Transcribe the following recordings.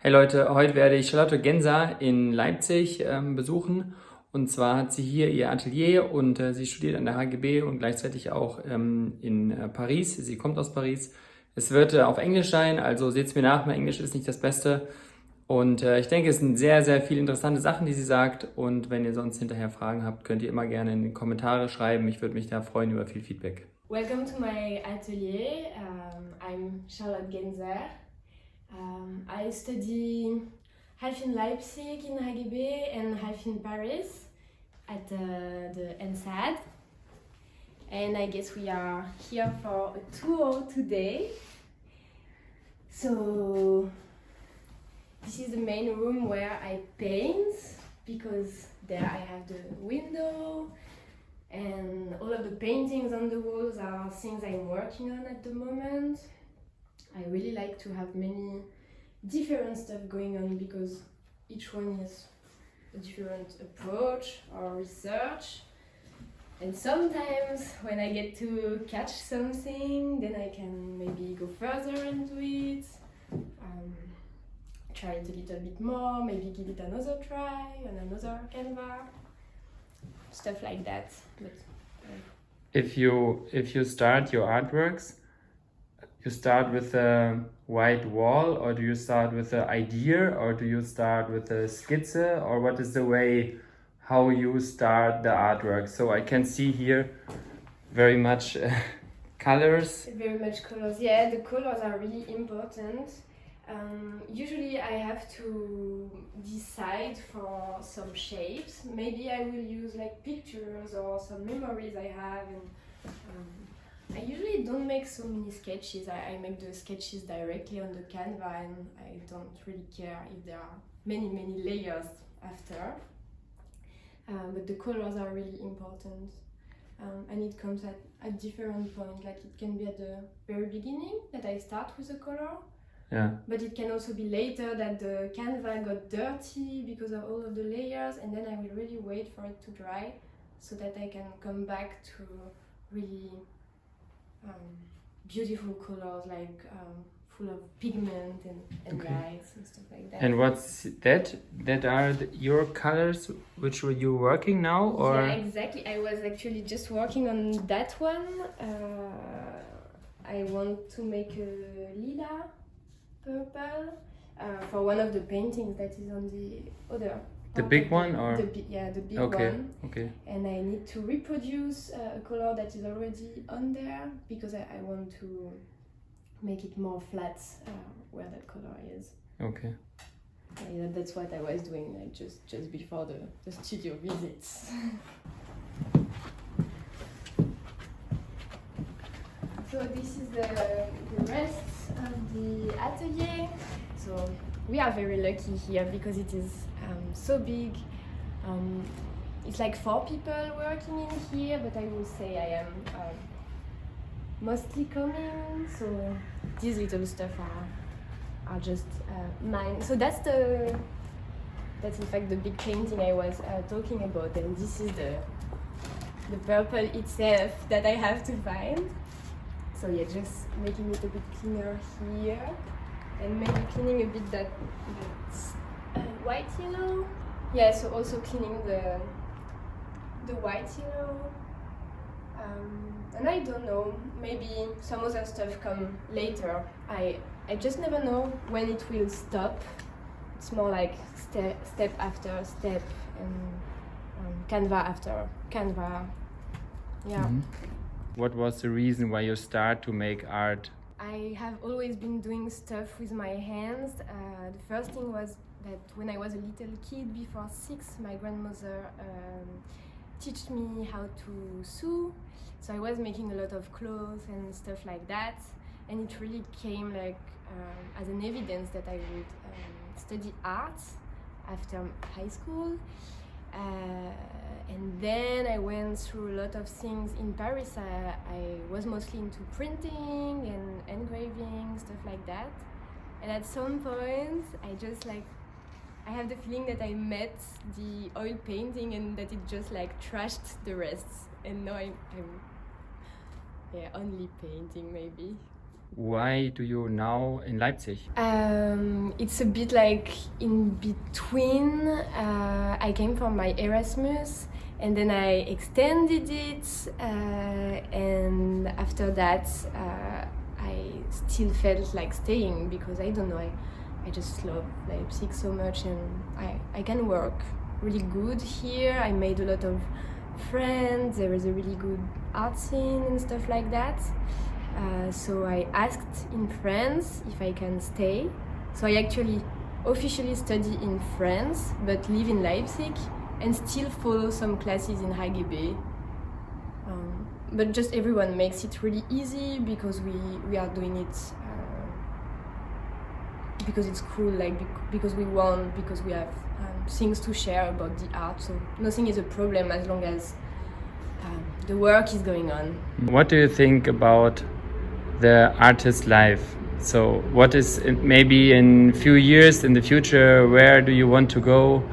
Hey Leute, heute werde ich Charlotte Genser in Leipzig besuchen. Und zwar hat sie hier ihr Atelier und sie studiert an der HGB und gleichzeitig auch in Paris. Sie kommt aus Paris. Es wird auf Englisch sein, also seht's mir nach, mein Englisch ist nicht das Beste. Und ich denke, es sind sehr, sehr viele interessante Sachen, die sie sagt. Und wenn ihr sonst hinterher Fragen habt, könnt ihr immer gerne in die Kommentare schreiben. Ich würde mich da freuen über viel Feedback. Welcome to my atelier. I'm Charlotte Genser. I study half in Leipzig in HGB and half in Paris at the NSAD. And I guess we are here for a tour today. So this is the main room where I paint, because there I have the window and all of the paintings on the walls are things I'm working on at the moment. I really like to have many different stuff going on because each one is a different approach or research. And sometimes when I get to catch something, then I can maybe go further into it, try it a little bit more, maybe give it another try on another canvas, stuff like that. But If you start your artworks, you start with a white wall, or do you start with an idea, or do you start with a sketch, or what is the way how you start the artwork? So I can see here very much colors. very much colors. Yeah, the colors are really important. Usually I have to decide for some shapes. Maybe I will use like pictures or some memories I have, and I usually don't make so many sketches. I make the sketches directly on the canvas, and I don't really care if there are many layers after. But the colors are really important, and it comes at different points. Like it can be at the very beginning that I start with a color. Yeah. But it can also be later that the canvas got dirty because of all of the layers, and then I will really wait for it to dry so that I can come back to really beautiful colors, like full of pigment and Okay. lights and stuff like that. And what's that? That are your colors which were you working now, or? Yeah, exactly. I was actually just working on that one. I want to make a lila purple for one of the paintings that is on the other. The big one, or? The big Okay. one. Okay. And I need to reproduce a color that is already on there because I want to make it more flat where that color is. Okay. Yeah, that's what I was doing like just before the studio visits. So this is the rest of the atelier. So we are very lucky here because it is so big. It's like 4 people working in here, but I will say I am mostly coming. So these little stuff are just mine. So that's in fact the big painting I was talking about, and this is the purple itself that I have to find. So yeah, just making it a bit cleaner here, and maybe cleaning a bit that white yellow. Yeah, so also cleaning the white yellow. And I don't know, maybe some other stuff come later. I just never know when it will stop. It's more like step after step, and canvas after canvas. Yeah. Mm-hmm. What was the reason why you start to make art? I have always been doing stuff with my hands. The first thing was that when I was a little kid, before 6, my grandmother taught me how to sew. So I was making a lot of clothes and stuff like that, and it really came like as an evidence that I would study art after high school. And then I went through a lot of things in Paris. I was mostly into printing and engraving, stuff like that. And at some point, I have the feeling that I met the oil painting and that it just like trashed the rest. And now I'm only painting maybe. Why do you now in Leipzig? It's a bit like in between. I came from my Erasmus and then I extended it, and after that I still felt like staying because I don't know, I just love Leipzig so much, and I can work really good here. I made a lot of friends, there is a really good art scene and stuff like that. So I asked in France if I can stay. So I actually officially study in France, but live in Leipzig and still follow some classes in HGB. But just everyone makes it really easy because we are doing it because it's cool, like because we want, because we have things to share about the art. So nothing is a problem as long as the work is going on. What do you think about the artist life? So what is maybe in few years in the future, where do you want to go?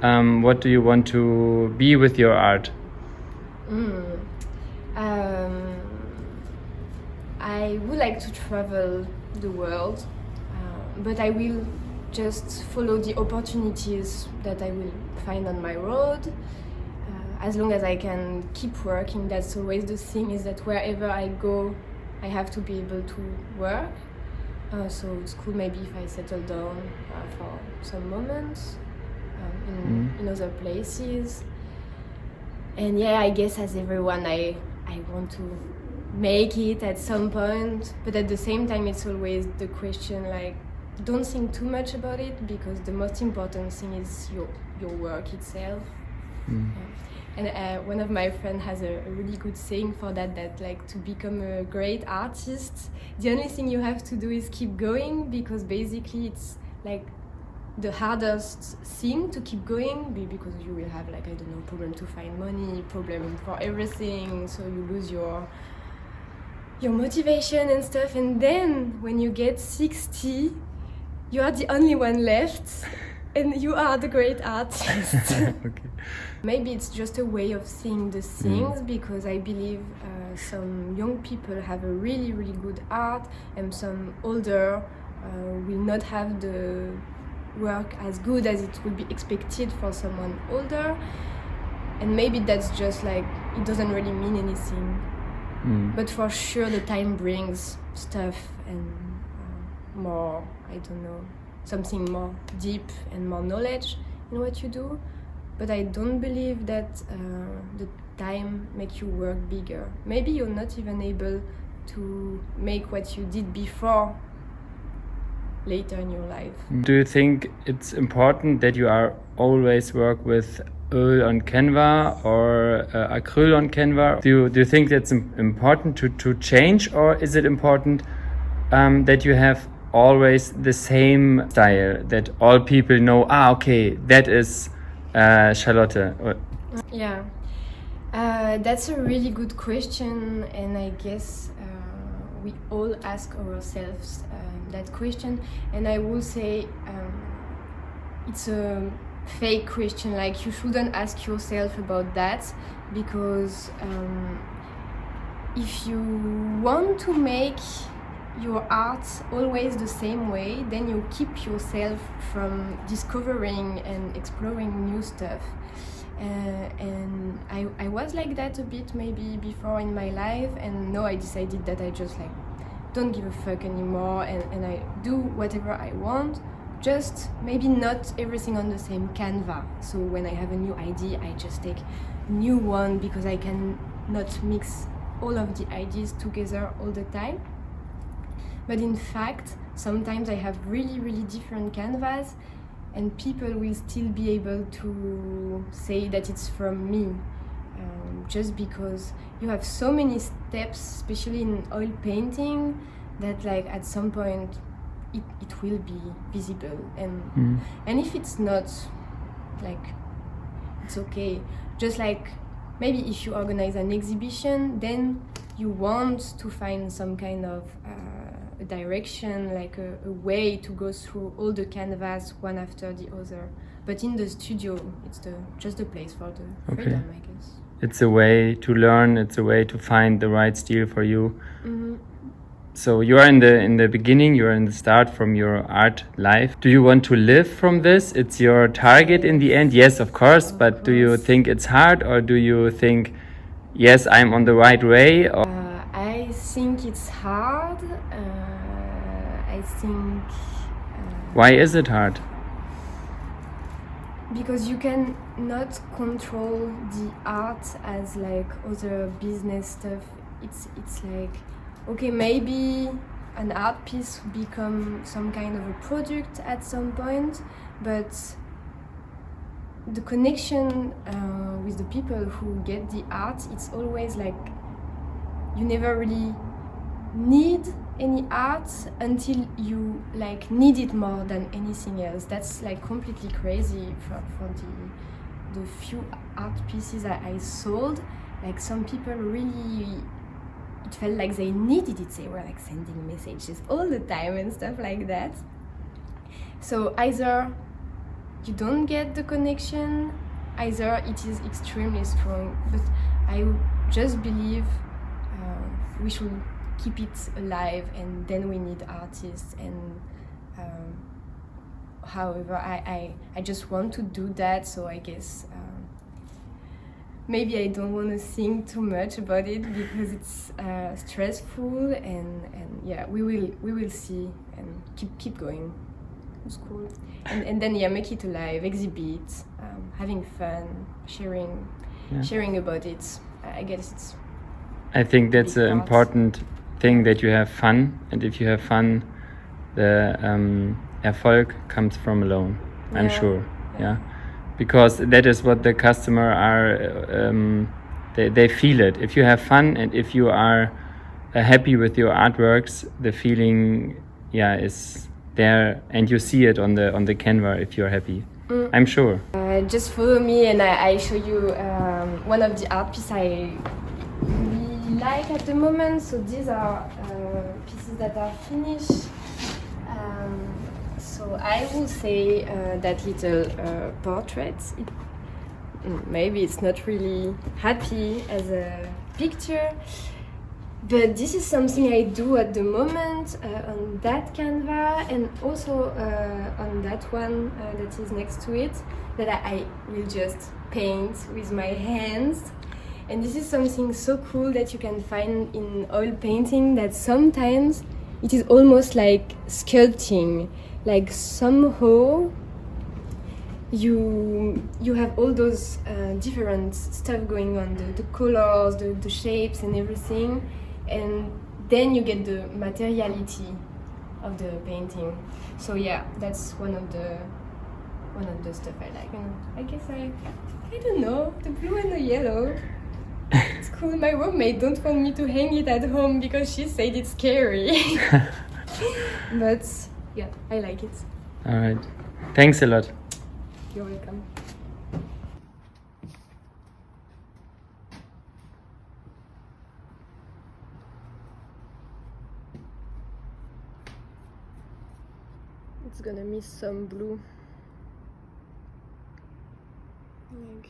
What do you want to be with your art? I would like to travel the world, but I will just follow the opportunities that I will find on my road. As long as I can keep working, that's always the thing, is that wherever I go, I have to be able to work. So it's cool maybe if I settle down for some moments in other places. And yeah, I guess as everyone, I want to make it at some point, but at the same time it's always the question, like, don't think too much about it, because the most important thing is your work itself. Yeah. And one of my friends has a really good saying for that like, to become a great artist, the only thing you have to do is keep going, because basically it's like the hardest thing to keep going, because you will have, like, I don't know, problem to find money, problem for everything, so you lose your motivation and stuff. And then when you get 60, you are the only one left and you are the great artist. Okay. Maybe it's just a way of seeing the things, because I believe some young people have a really, really good art, and some older will not have the work as good as it would be expected for someone older. And maybe that's just like, it doesn't really mean anything. But for sure the time brings stuff and more, I don't know, something more deep and more knowledge in what you do. But I don't believe that the time makes you work bigger. Maybe you're not even able to make what you did before later in your life. Do you think it's important that you are always work with oil on canvas or acrylic on canvas? Do you think that's important to change, or is it important that you have always the same style, that all people know, okay, that is Charlotte? Yeah, that's a really good question, and I guess we all ask ourselves that question. And I will say it's a fake question, like you shouldn't ask yourself about that, because if you want to make your art always the same way, then you keep yourself from discovering and exploring new stuff. And I was like that a bit maybe before in my life, and now I decided that I just like don't give a fuck anymore, and I do whatever I want, just maybe not everything on the same canvas. So when I have a new idea, I just take a new one, because I can not mix all of the ideas together all the time. But in fact, sometimes I have really, really different canvas, and people will still be able to say that it's from me, just because you have so many steps, especially in oil painting, that like at some point it will be visible, and if it's not, like, it's okay. Just like maybe if you organize an exhibition, then you want to find some kind of a direction, like a way to go through all the canvas one after the other. But in the studio, it's just a place for the freedom, I guess. It's a way to learn, it's a way to find the right style for you. So you are in the beginning, you are in the start from your art life. Do you want to live from this? It's your target in the end? Yes, of course, but do you think it's hard, or do you think, yes, I'm on the right way? Or I think it's hard. I think... why is it hard? Because you can not control the art as like other business stuff. It's like, okay, maybe an art piece will become some kind of a product at some point, but the connection with the people who get the art, it's always like you never really need any art until you like need it more than anything else. That's like completely crazy for the few art pieces I sold. Like some people really, it felt like they needed it. They were like sending messages all the time and stuff like that. So either you don't get the connection, either it is extremely strong. But I just believe we should keep it alive, and then we need artists. And however, I just want to do that, so I guess maybe I don't want to think too much about it because it's stressful, and yeah, we will see and keep going. It's cool. And then yeah, make it alive, exhibit, having fun, sharing about it. I guess I think that's an important thing, that you have fun, and if you have fun, the Erfolg comes from alone. I'm sure. Yeah, because that is what the customer are. They feel it. If you have fun and if you are happy with your artworks, the feeling is there, and you see it on the canvas if you're happy. I'm sure. Just follow me and I show you one of the art pieces I really like at the moment. So these are pieces that are finished. So I will say that little portrait, maybe it's not really happy as a picture, but this is something I do at the moment on that canvas, and also on that one that is next to it, that I will just paint with my hands. And this is something so cool that you can find in oil painting, that sometimes it is almost like sculpting, like somehow you have all those different stuff going on, the colors, the shapes and everything, and then you get the materiality of the painting. So yeah, that's one of the stuff I like. And I guess I don't know, the blue and the yellow. It's cool. My roommate don't want me to hang it at home because she said it's scary. But yeah, I like it. All right. Thanks a lot. You're welcome. It's gonna miss some blue. Like,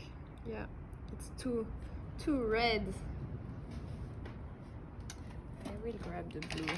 yeah, it's too red. I will grab the blue.